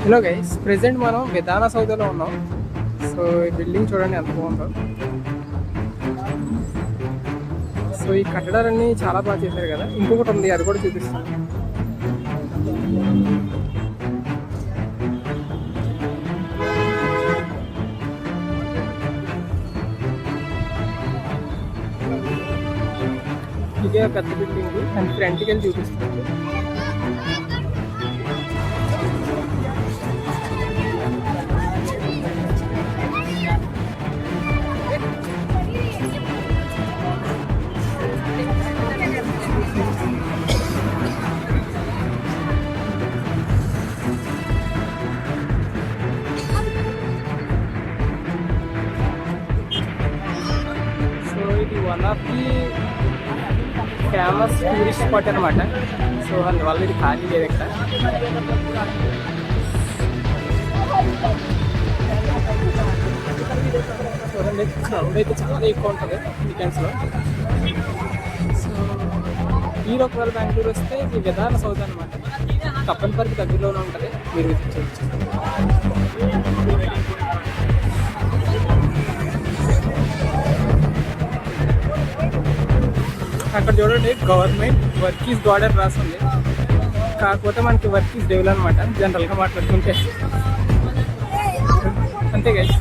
Hello guys, present మనం విధాన సౌధలో ఉన్నాం. సో ఈ బిల్డింగ్ చూడండి ఎంత బాగుందో. సో ఈ కట్టడాలన్నీ చాలా బాగా చేశారు కదా. ఇంకొకటి ఉంది, అది కూడా చూపిస్తాను. ఇదే పెద్ద బిల్డింగ్, అండ్ ఫ్రంట్కి వెళ్ళి చూపిస్తాను. సో ఇది one of the famous tourist spot అనమాట. సో అందువల్ల ఇది ఖాళీ లేదు ఇక్కడ. చూడండి, క్రౌడ్ అయితే చాలా ఎక్కువ ఉంటుంది వీకెండ్స్లో. సో మీరు ఒకవేళ బెంగళూరు వస్తే ఇది విధాన సౌధ అనమాట. కప్పన్పర్కి దగ్గరలోనే ఉంటుంది, మీరు విజిట్ చేయొచ్చు. అక్కడ చూడండి, గవర్నమెంట్ వర్క్ ఈజ్ గాడ్ అని రాస్తుంది. కాకపోతే మనకి వర్క్ ఈజ్ డెవలప్ అనమాట, జనరల్గా మాట్లాడుకుంటే. అంతే గైస్.